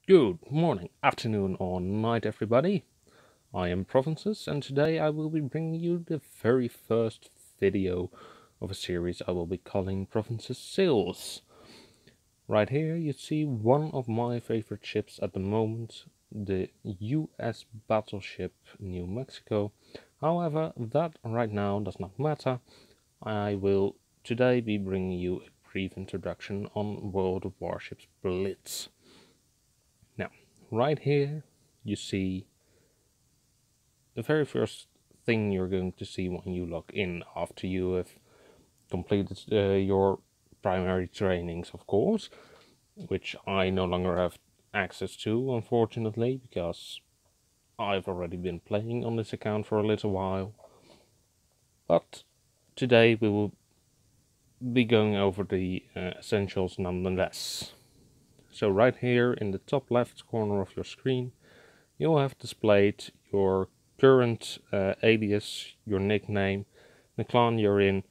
Good morning, afternoon, or night, everybody. I am Provinces, and today I will be bringing you the very first video of a series I will be calling Provinces Sales. Right here, you see one of my favorite ships at the moment, the US Battleship New Mexico. However, that right now does not matter. I will today be bringing you a brief introduction on World of Warships Blitz. Now, right here, you see the very first thing you're going to see when you log in after you have completed your primary trainings, of course, which I no longer have access to, unfortunately, because I've already been playing on this account for a little while. But today we will be going over the essentials nonetheless. So right here in the top left corner of your screen, you'll have displayed your current alias, your nickname, the clan you're in,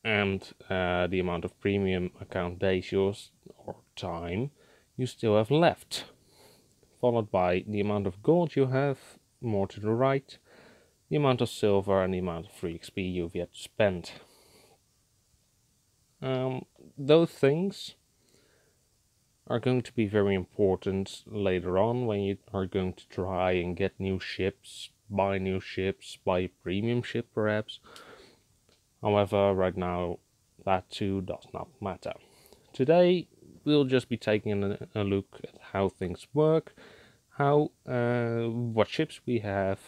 and the amount of premium account days or time you still have left, followed by the amount of gold you have, more to the right, the amount of silver, and the amount of free XP you've yet to spend. Those things are going to be very important later on when you are going to try and get new ships, buy a premium ship perhaps. However, right now that too does not matter. Today we'll just be taking a look at how things work, what ships we have,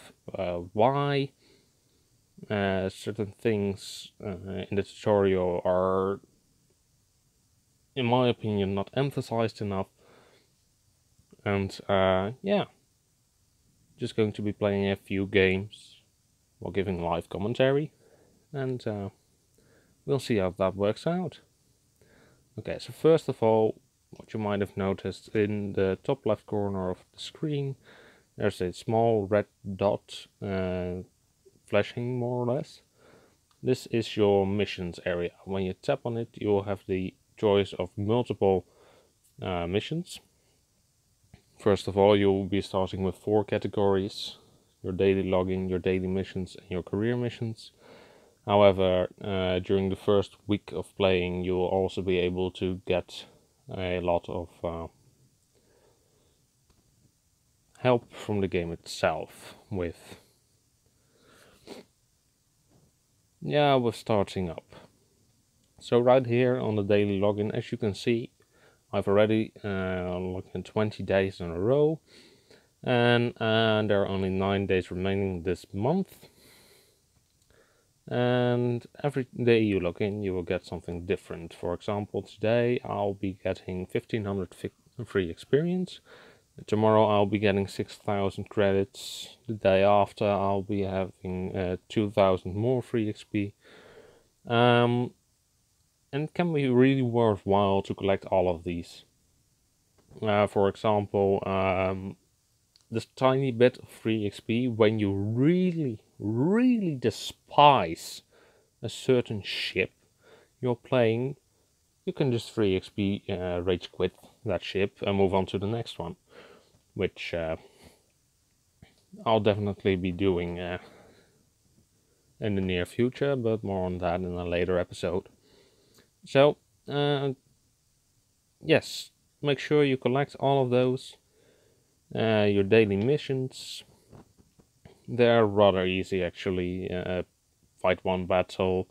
why certain things in the tutorial are, in my opinion, not emphasized enough, and yeah, just going to be playing a few games while giving live commentary, and we'll see how that works out. Okay, so first of all, what you might have noticed in the top left corner of the screen, there's a small red dot flashing more or less. This is your missions area. When you tap on it, you will have the choice of multiple missions. First of all, you'll be starting with 4 categories: your daily login, your daily missions, and your career missions. However, during the first week of playing, you will also be able to get a lot of help from the game itself with starting up. So right here on the daily login, as you can see, I've already logged in 20 days in a row, and there are only 9 days remaining this month. And every day you log in, you will get something different. For example, today I'll be getting 1500 free experience. Tomorrow I'll be getting 6000 credits. The day after I'll be having 2000 more free XP. And it can be really worthwhile to collect all of these. For example, this tiny bit of free XP when you really despise a certain ship you're playing, you can just free XP rage quit that ship and move on to the next one, which I'll definitely be doing in the near future, but more on that in a later episode. So, yes, make sure you collect all of those. Your daily missions, they're rather easy actually. Fight 1 battle,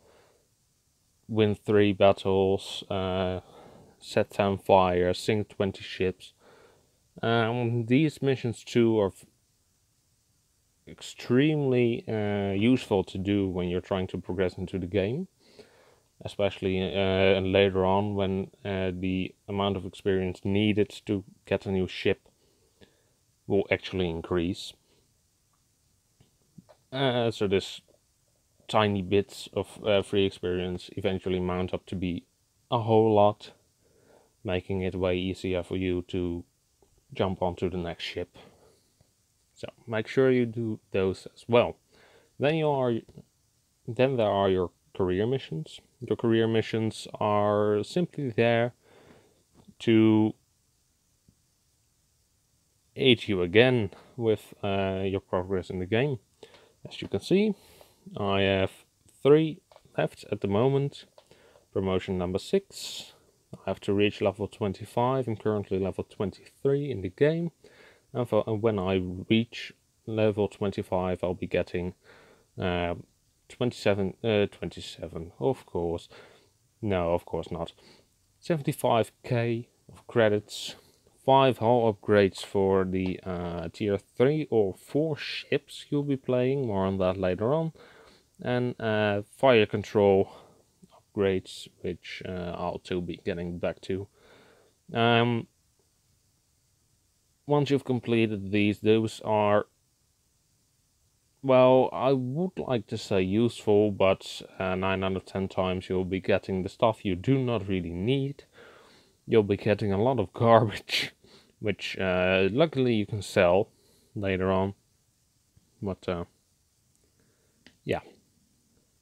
win 3 battles, set 10 fire, sink 20 ships. These missions too are extremely useful to do when you're trying to progress into the game, especially later on when the amount of experience needed to get a new ship will actually increase. So this tiny bits of free experience eventually mount up to be a whole lot, making it way easier for you to jump onto the next ship. So make sure you do those as well. Then there are your career missions. Your career missions are simply there to aid you again with your progress in the game. As you can see, I have 3 left at the moment. Promotion number 6. I have to reach level 25. I'm currently level 23 in the game. And when I reach level 25, I'll be getting 27, of course. No, of course not. 75k of credits, 5 hull upgrades for the tier 3 or 4 ships you'll be playing, more on that later on, and fire control upgrades, which I'll too be getting back to. Once you've completed these, those are, well, I would like to say useful, but 9 out of 10 times you'll be getting the stuff you do not really need. You'll be getting a lot of garbage, which luckily you can sell later on. But yeah,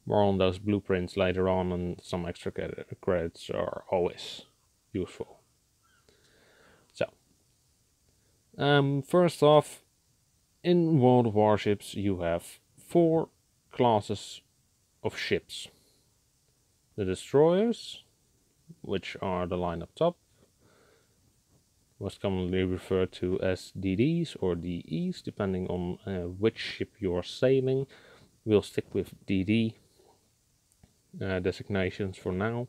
more on those blueprints later on, and some extra credits are always useful. So, first off, in World of Warships you have 4 classes of ships. The destroyers, which are the line up top, most commonly referred to as DDs or DEs, depending on which ship you're sailing. We'll stick with DD designations for now.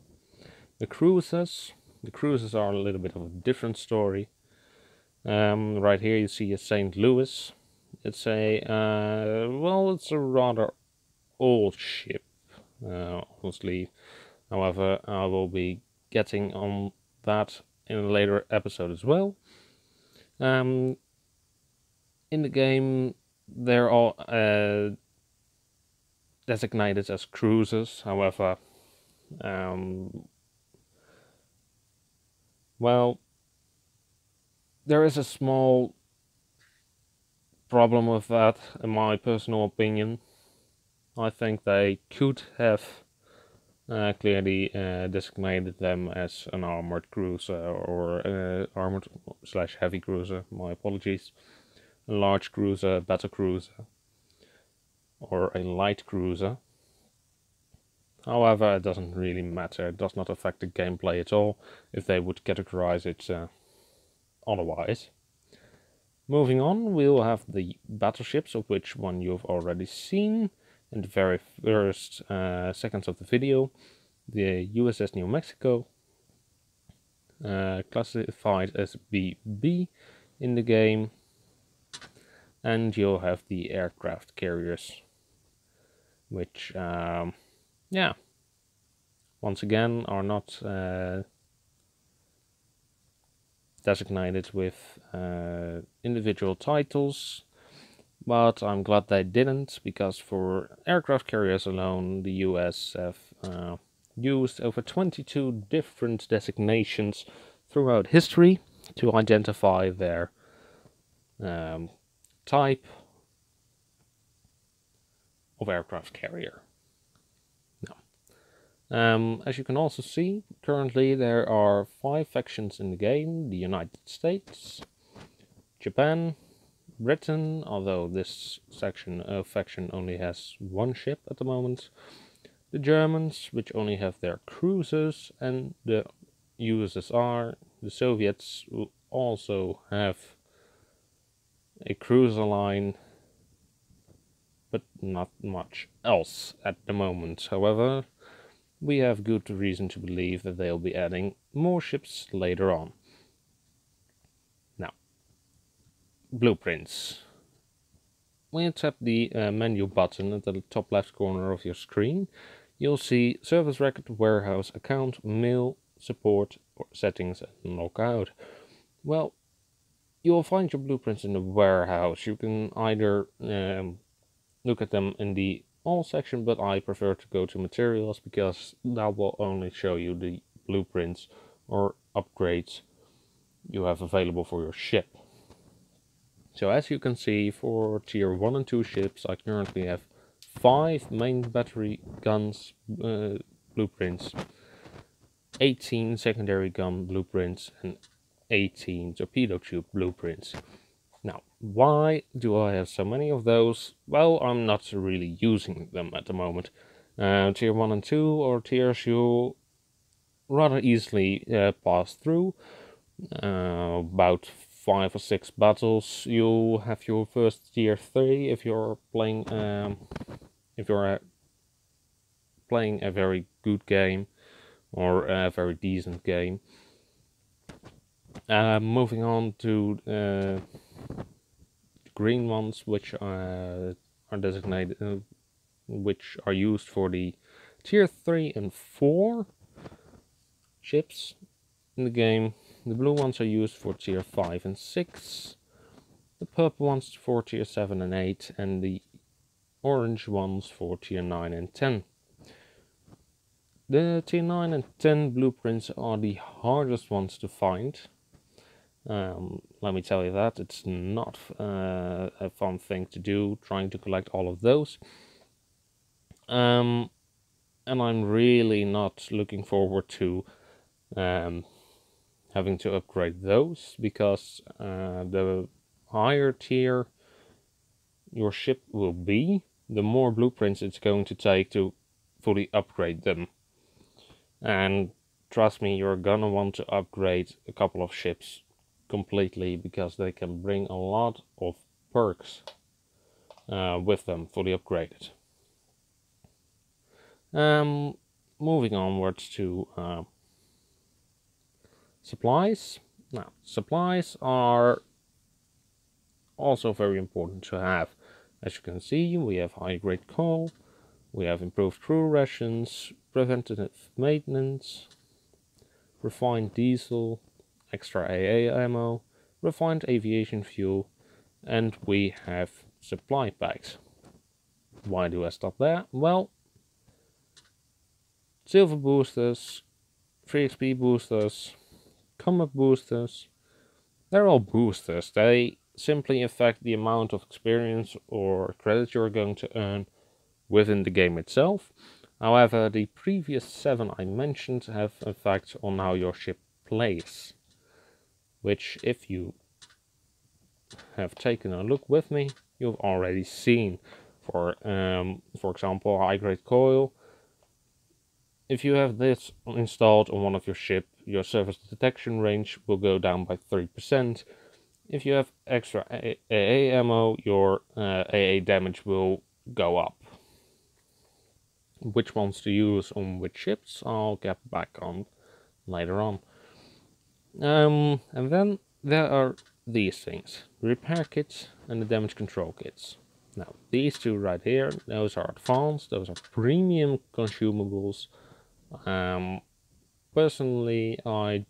The cruisers are a little bit of a different story. Right here you see a St. Louis. It's a it's a rather old ship, honestly. However, I will be getting on that in a later episode as well. In the game, they're all designated as cruisers. However, well, there is a small problem with that, in my personal opinion. I think they could have clearly designated them as an armored cruiser or armored / heavy cruiser, my apologies, a large cruiser, a battle cruiser, or a light cruiser. However, it doesn't really matter. It does not affect the gameplay at all if they would categorize it otherwise. Moving on, we'll have the battleships, of which one you've already seen in the very first seconds of the video. The USS New Mexico, classified as BB in the game, and you'll have the aircraft carriers, which, yeah, once again are not designated with individual titles, but I'm glad they didn't, because for aircraft carriers alone, the US have used over 22 different designations throughout history to identify their type of aircraft carrier. As you can also see, currently there are 5 factions in the game: the United States, Japan, Britain, although this faction only has 1 ship at the moment, the Germans, which only have their cruisers, and the USSR. The Soviets will also have a cruiser line, but not much else at the moment. However, we have good reason to believe that they'll be adding more ships later on. Now, blueprints. When you tap the menu button at the top left corner of your screen, you'll see service record, warehouse, account, mail, support, or settings, and lockout. Well, you'll find your blueprints in the warehouse. You can either look at them in the all section, but I prefer to go to materials, because that will only show you the blueprints or upgrades you have available for your ship. So as you can see, for tier 1 and 2 ships, I currently have 5 main battery guns blueprints, 18 secondary gun blueprints, and 18 torpedo tube blueprints. Now, why do I have so many of those? Well, I'm not really using them at the moment. Tier 1 and 2 or tiers you rather easily pass through. About 5 or 6 battles, you have your first tier 3 if you're playing playing a very good game or a very decent game. Moving on to green ones, which are designated, which are used for the tier 3 and 4 ships in the game. The blue ones are used for tier 5 and 6, the purple ones for tier 7 and 8, and the orange ones for tier 9 and 10. The tier 9 and 10 blueprints are the hardest ones to find. Let me tell you that, it's not a fun thing to do, trying to collect all of those. And I'm really not looking forward to having to upgrade those, because the higher tier your ship will be, the more blueprints it's going to take to fully upgrade them. And trust me, you're gonna want to upgrade a couple of ships completely, because they can bring a lot of perks with them fully upgraded. Moving onwards to supplies. Now, supplies are also very important to have. As you can see, we have high grade coal, we have improved crew rations, preventative maintenance, refined diesel, extra AA ammo, refined aviation fuel, and we have supply packs. Why do I stop there? Well, silver boosters, 3 XP boosters, combat boosters, they're all boosters. They simply affect the amount of experience or credit you're going to earn within the game itself. However, the previous 7 I mentioned have effect on how your ship plays, which, if you have taken a look with me, you've already seen. For example, high-grade coil. If you have this installed on one of your ship, your surface detection range will go down by 3%. If you have extra AA ammo, your AA damage will go up. Which ones to use on which ships, I'll get back on later on. And then there are these things, repair kits and the damage control kits. Now, these two right here, those are advanced, those are premium consumables. Personally, I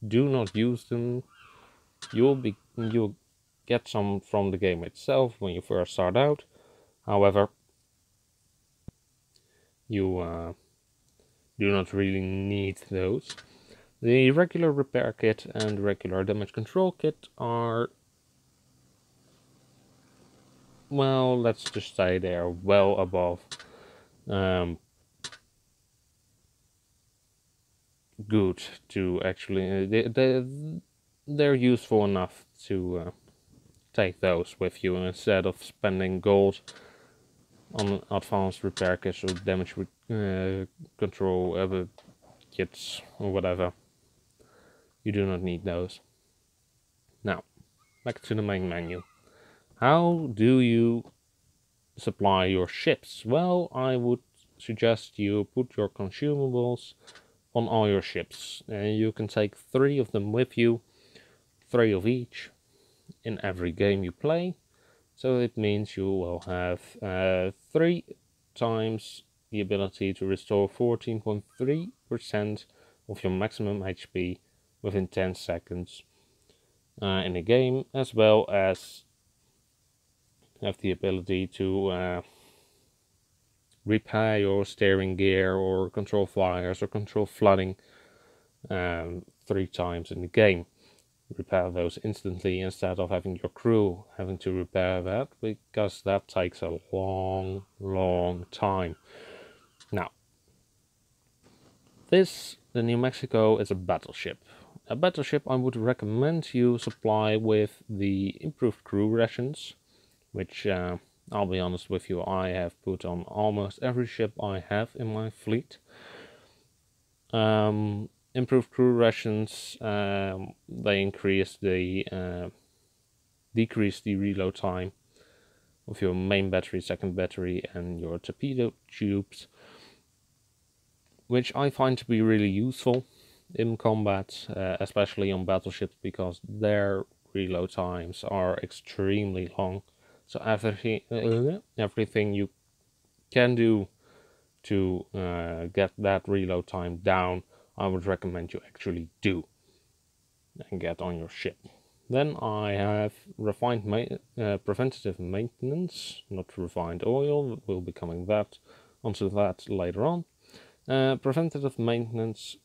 do not use them. You'll get some from the game itself when you first start out. However, you do not really need those. The regular repair kit and regular damage control kit are, well, let's just say they are well above good to actually, they're useful enough to take those with you instead of spending gold on advanced repair kits or damage control kits or whatever. You do not need those. Now, back to the main menu. How do you supply your ships? Well, I would suggest you put your consumables on all your ships. You can take 3 of them with you, 3 of each, in every game you play. So it means you will have 3 times the ability to restore 14.3% of your maximum HP within 10 seconds in a game, as well as have the ability to repair your steering gear or control fires or control flooding 3 times in the game. Repair those instantly instead of having your crew having to repair that, because that takes a long time. Now, the New Mexico is a battleship. a battleship, I would recommend you supply with the improved crew rations, which I'll be honest with you, I have put on almost every ship I have in my fleet. Improved crew rations, they increase the decrease the reload time of your main battery, second battery, and your torpedo tubes, which I find to be really useful in combat, especially on battleships, because their reload times are extremely long. So everything you can do to get that reload time down, I would recommend you actually do and get on your ship. Then I have refined preventative maintenance, not refined oil. We'll be coming onto that later on. Preventative maintenance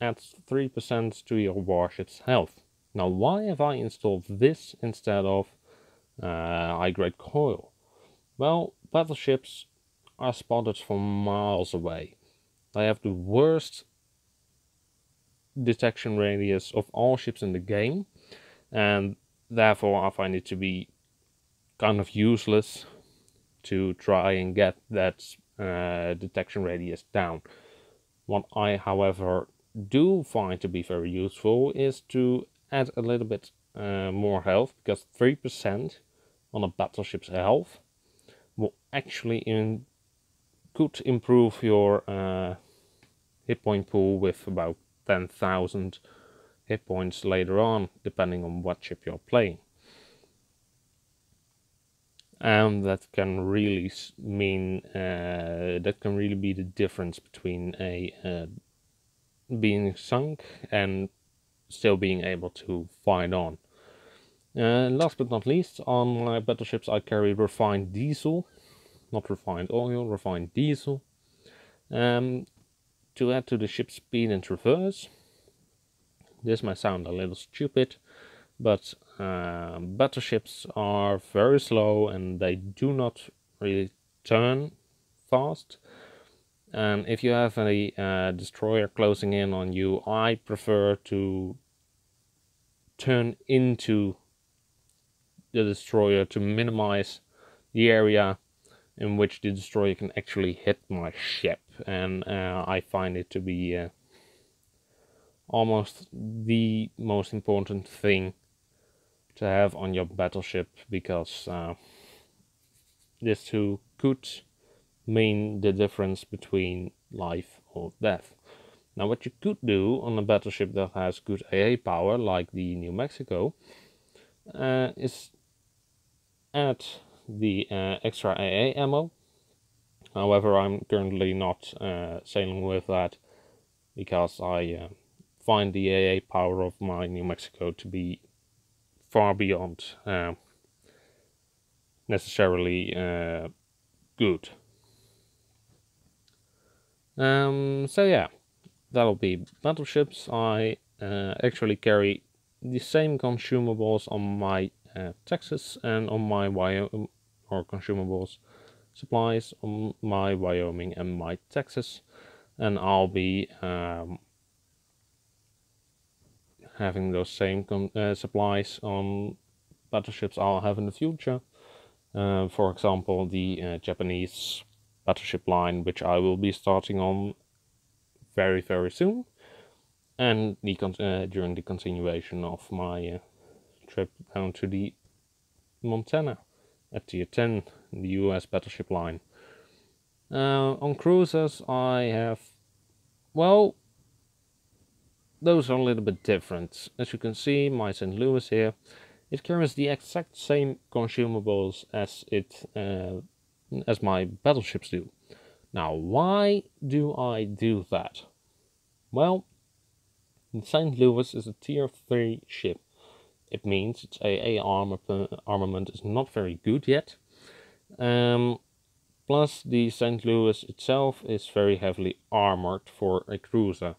adds 3% to your warship's health. Now, why have I installed this instead of high-grade coil? Well, battleships are spotted from miles away. They have the worst detection radius of all ships in the game, and therefore I find it to be kind of useless to try and get that detection radius down. What I, however, do find to be very useful is to add a little bit more health, because 3% on a battleship's health will actually could improve your hit point pool with about 10,000 hit points later on, depending on what ship you're playing. And that can really mean that can really be the difference between being sunk and still being able to fight on. Last but not least, on my battleships I carry refined diesel, not refined oil, refined diesel, to add to the ship's speed and traverse. This might sound a little stupid, but battleships are very slow and they do not really turn fast. And if you have a destroyer closing in on you, I prefer to turn into the destroyer to minimize the area in which the destroyer can actually hit my ship. And I find it to be almost the most important thing to have on your battleship, because this too could mean the difference between life or death. Now, what you could do on a battleship that has good AA power, like the New Mexico, is add the extra AA ammo. However, I'm currently not sailing with that, because I find the AA power of my New Mexico to be far beyond necessarily good. So yeah, that'll be battleships. I actually carry the same consumables on my Texas and on my Wyoming, or consumables supplies on my Wyoming and my Texas, and I'll be having those same supplies on battleships I'll have in the future. For example, the Japanese battleship line, which I will be starting on very soon, and during the continuation of my trip down to the Montana at Tier 10, the US battleship line. On cruisers I have, well, those are a little bit different. As you can see, my St. Louis here, it carries the exact same consumables as my battleships do. Now, why do I do that? Well, the St. Louis is a Tier 3 ship. It means its AA armament is not very good yet. Plus, the St. Louis itself is very heavily armored for a cruiser.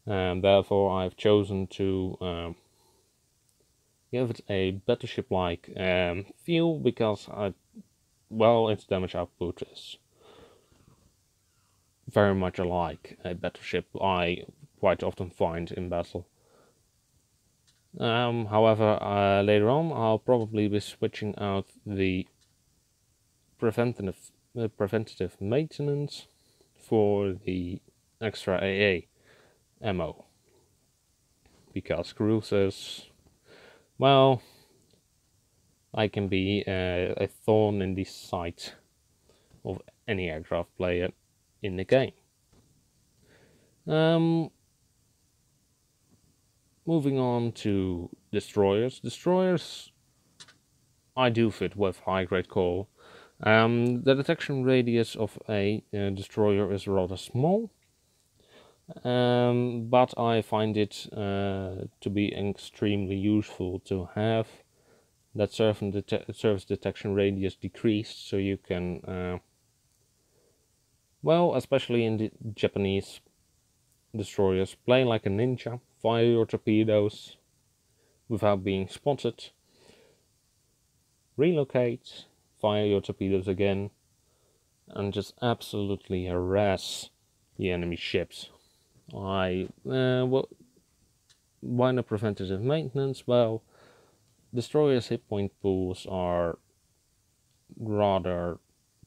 And therefore I've chosen to give it a battleship-like feel, because its damage output is very much alike a battleship I quite often find in battle. However, later on I'll probably be switching out the preventative maintenance for the extra AA ammo, because cruisers, well, I can be a thorn in the side of any aircraft player in the game. Moving on to destroyers. Destroyers, I do fit with high-grade coal. The detection radius of a destroyer is rather small, but I find it to be extremely useful to have that surface detection radius decreased, so you can, well, especially in the Japanese destroyers, play like a ninja, fire your torpedoes without being spotted, relocate, fire your torpedoes again, and just absolutely harass the enemy ships. Why not preventative maintenance? Well, destroyers' hit point pools are rather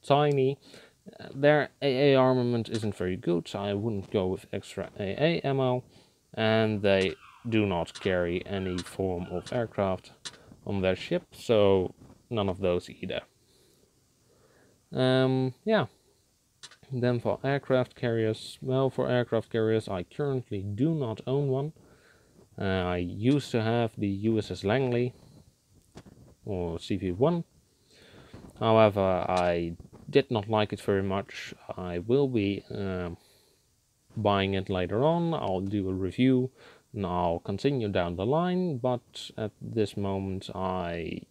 tiny. Their AA armament isn't very good, so I wouldn't go with extra AA ammo, and they do not carry any form of aircraft on their ship, so none of those either. Yeah. Then for aircraft carriers, well, for aircraft carriers I currently do not own one. I used to have the USS Langley, or CV-1. However, I did not like it very much. I will be buying it later on. I'll do a review and I'll continue down the line, but at this moment I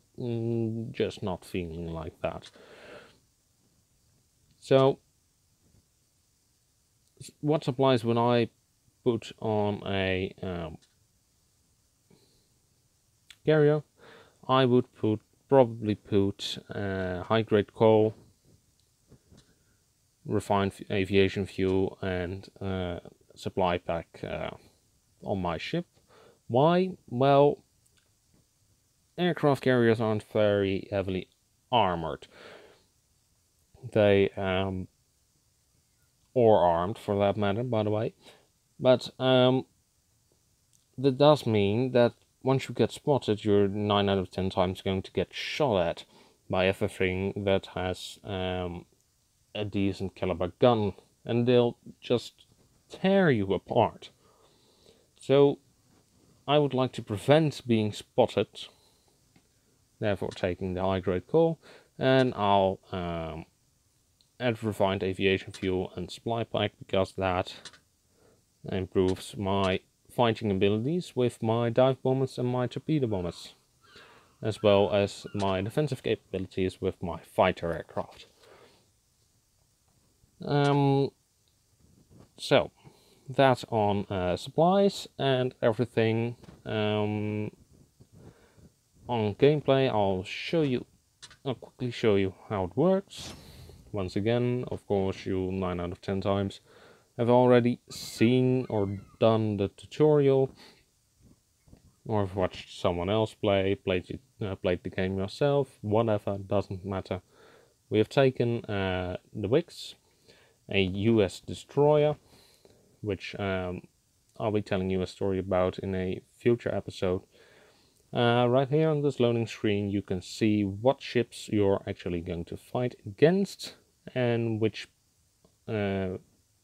just not feeling like that. So what supplies would I put on a carrier? I would probably put high-grade coal, refined aviation fuel, and supply pack on my ship. Why? Well, aircraft carriers aren't very heavily armored. They or armed for that matter, by the way. But that does mean that once you get spotted, you're 9 out of 10 times going to get shot at by everything that has a decent caliber gun, and they'll just tear you apart. So I would like to prevent being spotted, therefore taking the high-grade coal, and I'll add refined aviation fuel and supply pack, because that improves my fighting abilities with my dive bombers and my torpedo bombers, as well as my defensive capabilities with my fighter aircraft. So that's on supplies and everything. On gameplay, I'll quickly show you how it works. Once again, of course, you 9 out of 10 times have already seen or done the tutorial, or have watched someone else played the game yourself, whatever, doesn't matter. We have taken the Wix, a US destroyer, which I'll be telling you a story about in a future episode. Right here on this loading screen you can see what ships you're actually going to fight against, and which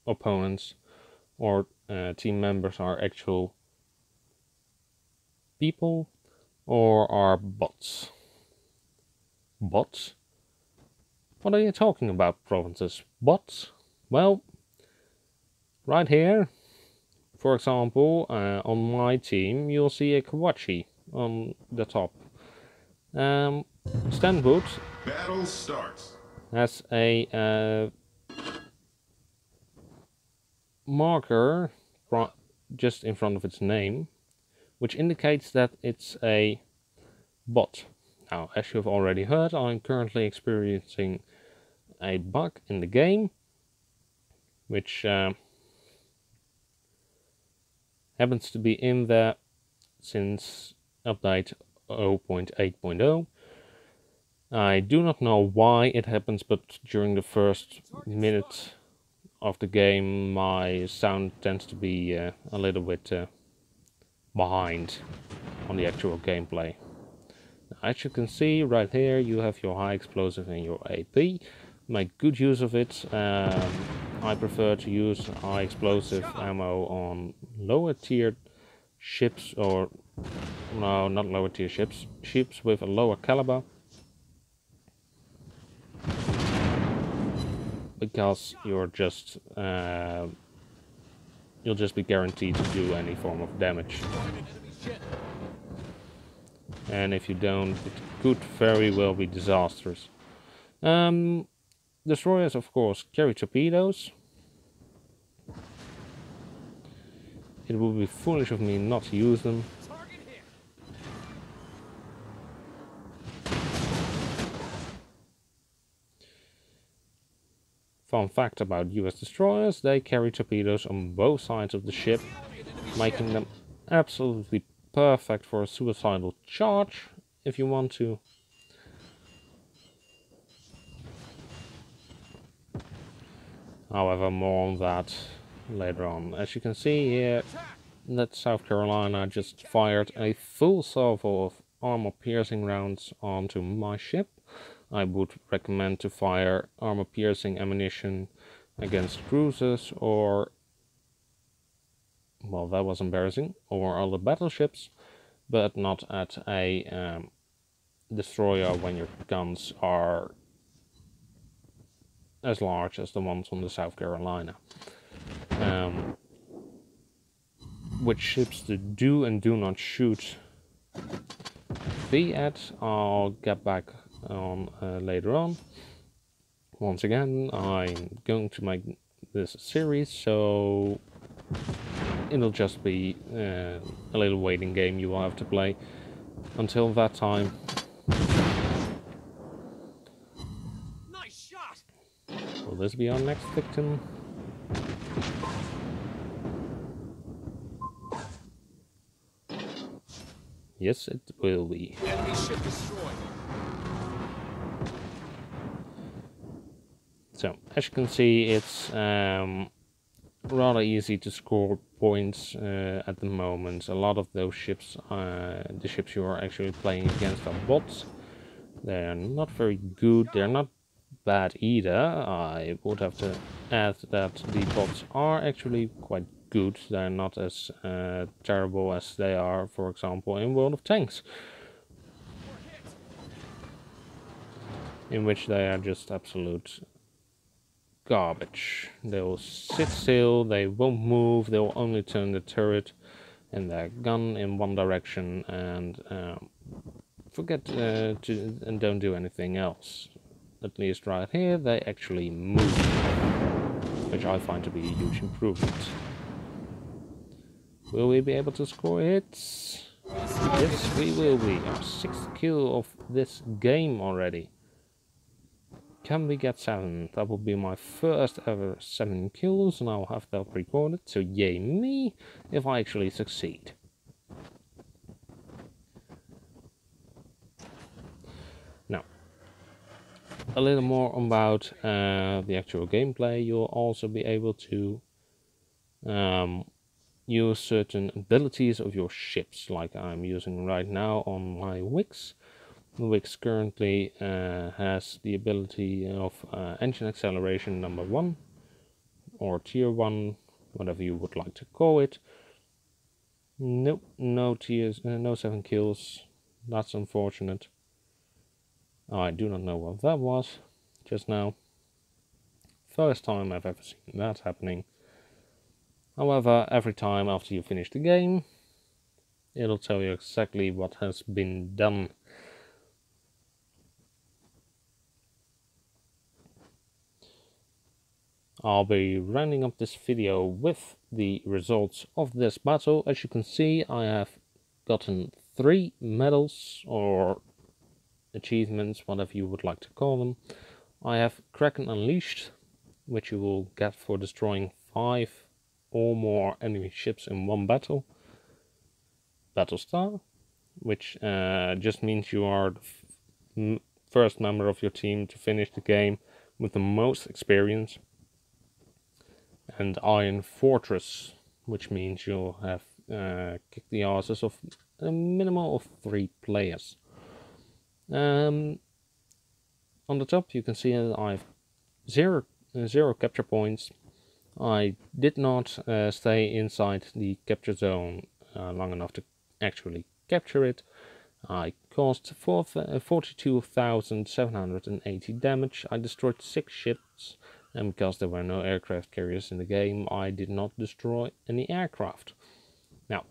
opponents or team members are actual people or are bots. Bots? What are you talking about, provinces? Bots? Well, right here, for example, on my team, you'll see a Kawachi on the top. Stanwood Battle starts. Has a marker just in front of its name, which indicates that it's a bot. Now, as you've already heard, I'm currently experiencing a bug in the game, which happens to be in there since update 0.8.0. I do not know why it happens, but during the first minute of the game my sound tends to be a little bit behind on the actual gameplay. As you can see right here, you have your high explosive and your AP. Make good use of it. I prefer to use high explosive ammo on lower tiered ships, or no, not lower tier ships, ships with a lower caliber, because you'll just be guaranteed to do any form of damage. And if you don't, it could very well be disastrous. Destroyers, of course, carry torpedoes. It would be foolish of me not to use them. Fun fact about US destroyers, they carry torpedoes on both sides of the ship, making them absolutely perfect for a suicidal charge, if you want to. However, more on that later on. As you can see here, that South Carolina just fired a full salvo of armor-piercing rounds onto my ship. I would recommend to fire armor-piercing ammunition against cruisers or, well, that was embarrassing, or other battleships, but not at a destroyer when your guns are as large as the ones on the South Carolina. Which ships to do and do not shoot be at, I'll get back on later on. Once again, I'm going to make this a series, so it'll just be a little waiting game you will have to play. Until that time, nice shot. Will this be our next victim? Yes, it will be. Enemy ship destroyed. So, as you can see, it's rather easy to score points at the moment. A lot of those ships, the ships you are actually playing against, are bots. They're not very good, they're not bad either. I would have to add that the bots are actually quite good. They're not as terrible as they are, for example, in World of Tanks, in which they are just absolute garbage. They'll sit still, they won't move, they'll only turn the turret and their gun in one direction and and don't do anything else. At least right here they actually move, which I find to be a huge improvement. Will we be able to score hits? Yes, we will be. Our 6th kill of this game already. Can we get 7? That will be my first ever 7 kills, and I'll have that recorded, so yay me if I actually succeed. Now, a little more about the actual gameplay. You'll also be able to use certain abilities of your ships, like I'm using right now on my Wix. The Wix currently has the ability of engine acceleration number 1, or tier 1, whatever you would like to call it. Nope, no tiers, no 7 kills. That's unfortunate. I do not know what that was just now. First time I've ever seen that happening. However, every time after you finish the game, it'll tell you exactly what has been done. I'll be rounding up this video with the results of this battle. As you can see, I have gotten 3 medals, or achievements, whatever you would like to call them. I have Kraken Unleashed, which you will get for destroying 5 or more enemy ships in one battle. Battle Star, which just means you are the first member of your team to finish the game with the most experience. And Iron Fortress, which means you'll have kicked the asses of a minimum of 3 players. On the top you can see that I have zero capture points. I did not stay inside the capture zone long enough to actually capture it. I caused 42,780 damage. I destroyed 6 ships, and because there were no aircraft carriers in the game, I did not destroy any aircraft. Now,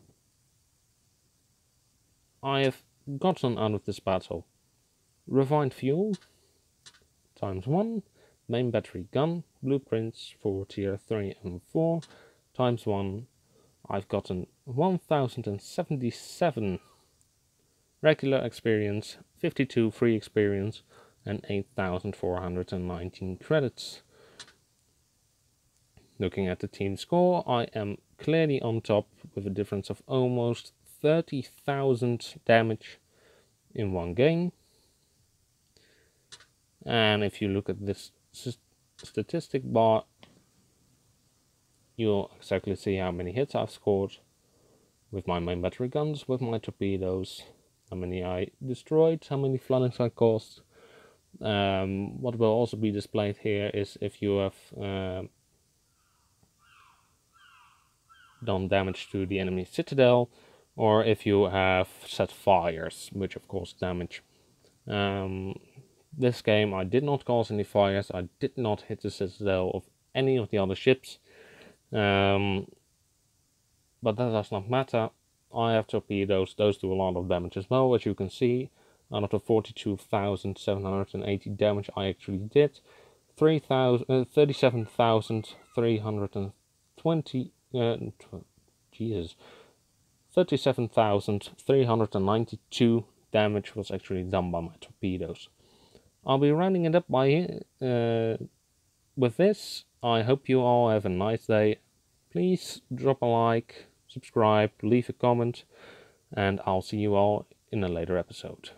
I have gotten out of this battle refined fuel ×1, main battery gun, blueprints for tier 3 and 4 ×1. I've gotten 1077 regular experience, 52 free experience, and 8,419 credits. Looking at the team score, I am clearly on top with a difference of almost 30,000 damage in one game. And if you look at this statistic bar, you'll exactly see how many hits I've scored with my main battery guns, with my torpedoes, how many I destroyed, how many floodings I caused. What will also be displayed here is if you have done damage to the enemy citadel, or if you have set fires, which of course damage. This game I did not cause any fires, I did not hit the citadel of any of the other ships, but that does not matter. I have torpedoes, those do a lot of damage as well, as you can see. Out of the 42,780 damage I actually did, 37,320 37,392 damage was actually done by my torpedoes. I'll be rounding it up by with this. I hope you all have a nice day. Please drop a like, subscribe, leave a comment, and I'll see you all in a later episode.